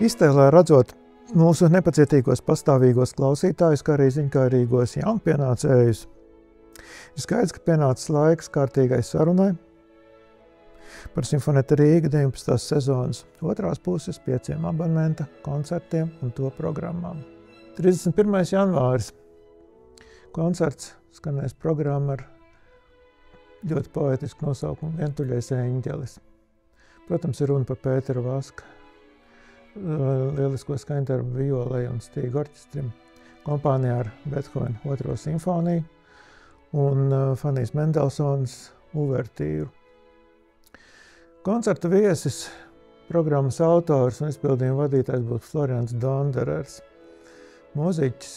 Iztēlē redzot mūsu nepacietīgos pastāvīgos klausītājus, kā arī ziņkārīgos jaunpienācējus, ir skaidrs, ka pienācis laiks kārtīgai sarunai par Simfoneta Rīga 19. sezonas otrās puses 5 abonementa koncertiem un to programmām. 31. janvāris. Koncerts skanēs programma ar ļoti poetisku nosaukumu Vientuļais eņģelis. Protams, ir runa par Pētera Vaska, lielisko skaņdarbu violei un stīgu orķestrim, kompānijā ar Bethovena 2. simfoniju un Fanijas Mendelsonas uvertīru. Koncerta viesis, programmas autors un izpildījuma vadītājs būs Florians Donderers, mūziķis,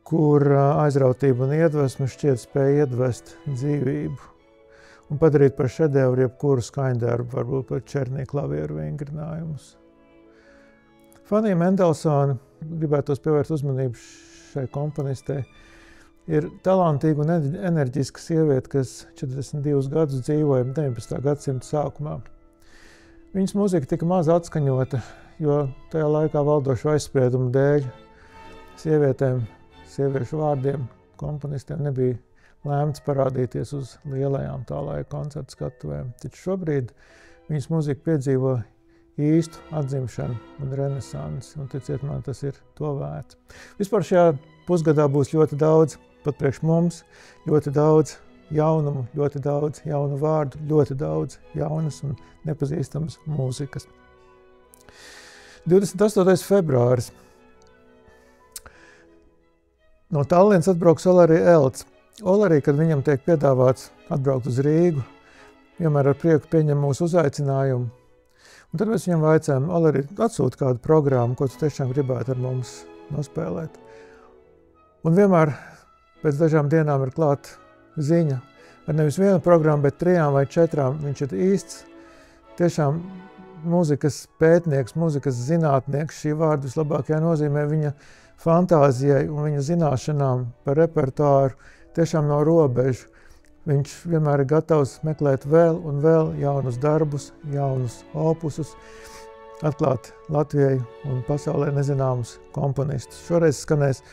kur aizrautība un iedvesma šķiet spēja iedvest dzīvību un padarīt par šedevru jebkuru skaņdarbu, varbūt par Černī klavieru vingrinājumus. Fanija Mendelsona, gribētos pievērst uzmanību šai komponistei, ir talantīga un enerģiska sieviete, kas 42 gadus dzīvoja 19. gadsimta sākumā. Viņas mūzika tika maz atskaņota, jo tajā laikā valdošu aizspriedumu dēļ sieviešu vārdiem, komponistiem nebija lēmts parādīties uz lielajām tā laika koncertu skatuvēm. Taču šobrīd viņas mūzika piedzīvo īstu atzimšanu un renesansi, un ticiet man, tas ir to vērts. Vispār šajā pusgadā būs ļoti daudz, pat priekš mums, ļoti daudz jaunumu, ļoti daudz jaunu vārdu, ļoti daudz jaunas un nepazīstamas mūzikas. 28. februāris. No Tallinas atbrauks Olarī Elts. Olarī, kad viņam tiek piedāvāts atbraukt uz Rīgu, vienmēr ar prieku pieņem mūsu uzaicinājumu. Un tad mēs viņam vaicājam, Olarī, atsūti kādu programmu, ko tu tiešām gribētu ar mums nospēlēt. Un vienmēr pēc dažām dienām ir klāt ziņa ar nevis vienu programmu, bet 3 vai 4. Viņš ir īsts, tiešām mūzikas pētnieks, mūzikas zinātnieks, šī vārda vislabākajā nozīmē viņa fantāzijai un viņa zināšanām par repertuāru tiešām nav robežu. Viņš vienmēr ir gatavs meklēt vēl un vēl jaunus darbus, jaunus opusus, atklāt Latvijai un pasaulē nezināmus komponistus. Šoreiz skanēs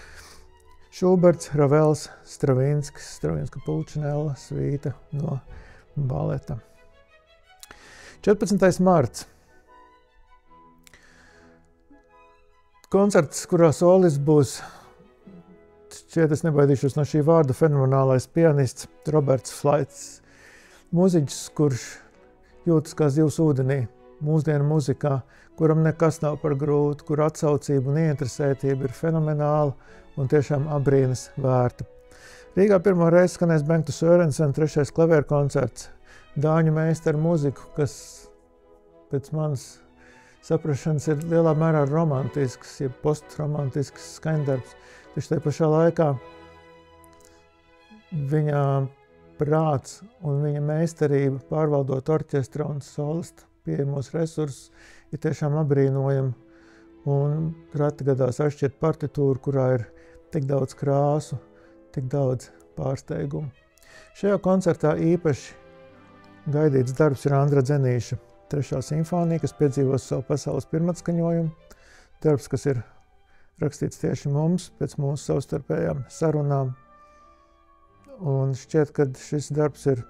Šuberts, Ravels, Stravinska Pulčinella svīta no baleta. 14. marts. Koncerts, kurā solis būs, šķiet es nebaidīšos no šī vārda, fenomenālais pianists Roberts Flaits. Mūziķis, kurš jūtas kā zivs ūdenī, mūsdienu muzikā, kuram nekas nav par grūtu, kur atsaucība un ieinteresētība ir fenomenāla un tiešām abrīnas vērta. Rīgā pirmo reizi skanēs Bengta Sørensen 3. klavieru koncerts, dāņu meistaru muziku, kas pēc manas saprašanas ir lielā mērā romantisks, jeb postromantisks skaņdarbs. Taču tajā pašā laikā viņa prāts un viņa meistarība pārvaldot orķestra un solista pieejamos resursus ir tiešām abrīnojama. Un reti gadās atšķirt partitūru, kurā ir tik daudz krāsu, tik daudz pārsteigumu. Šajā koncertā īpaši gaidīts darbs ir Andra Dzenīša 3. simfonija, kas piedzīvos savu pasaules pirmatskaņojumu. Darbs, kas ir rakstīts tieši mums, pēc mūsu savstarpējām sarunām. Un šķiet, ka šis darbs ir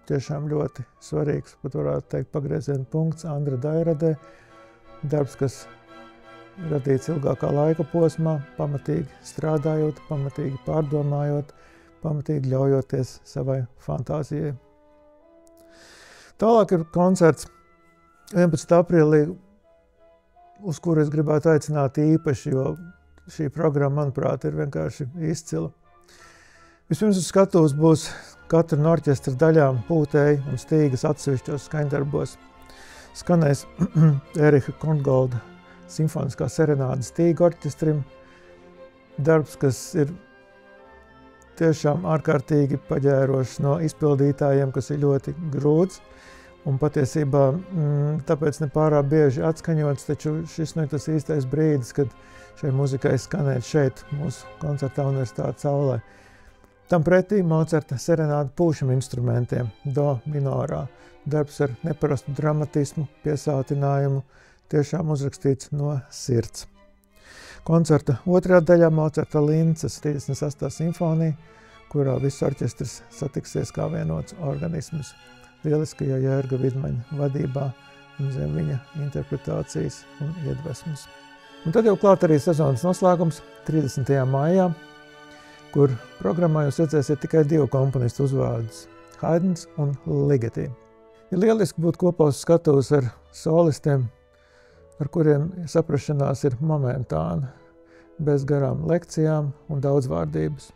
tiešām ļoti svarīgs, pat varētu teikt pagrieziena punkts Andra Dairadē. Darbs, kas radīts ilgākā laika posmā, pamatīgi strādājot, pamatīgi pārdomājot, pamatīgi ļaujoties savai fantāzijai. Tālāk ir koncerts 11. aprīlī, uz kuru es gribētu aicināt īpaši, jo šī programma, manuprāt, ir vienkārši izcila. Vispirms uz skatuves būs katra no orķestra daļām pūtēji un stīgas atsevišķos skaņdarbos. Skanēs Eriha Korngolda simfoniskā serenāde stīgu orķestrim. Darbs, kas ir tiešām ārkārtīgi paģērošs no izpildītājiem, kas ir ļoti grūts. Un patiesībā tāpēc nepārāk bieži atskaņots, taču šis ir tas īstais brīdis, kad šai muzikai skanēt šeit, mūsu koncertā Universitātes aulē. Tam pretī Mocarta serenāde pūšam instrumentiem, do minorā. Darbs ar neparastu dramatismu, piesātinājumu, tiešām uzrakstīts no sirds. Koncerta otrajā daļā Mocarta Linces 38. simfonija, kurā viss orķestris satiksies kā vienots organisms lieliskajā Jērga Vidmaņa vadībā un zem viņa interpretācijas un iedvesmas. Un tad jau klāt arī sezonas noslēgums 30. maijā, kur programmā jūs redzēsiet tikai 2 komponistu uzvārdus – Haydns un Ligeti. Ir lieliski būt kopā uz skatuves ar solistiem, ar kuriem saprašanās ir momentāna, bez garām lekcijām un daudzvārdības.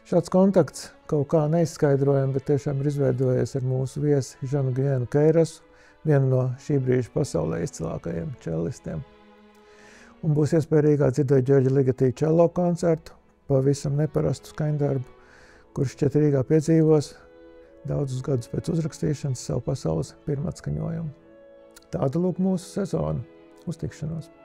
Šāds kontakts kaut kā neizskaidrojami, bet tiešām ir izveidojies ar mūsu viesi Žanu Gienu Keirasu, vienu no šī brīža pasaulē izcilākajiem čellistiem. Un būs iespēja Rīgā dzirdēt Ģeorģa Ligeti čello koncertu, pavisam neparastu skaņdarbu, kurš šķiet Rīgā piedzīvos daudzus gadus pēc uzrakstīšanas savu pasaules pirmatskaņojumu. Tāda lūk mūsu sezona. Uz tikšanos!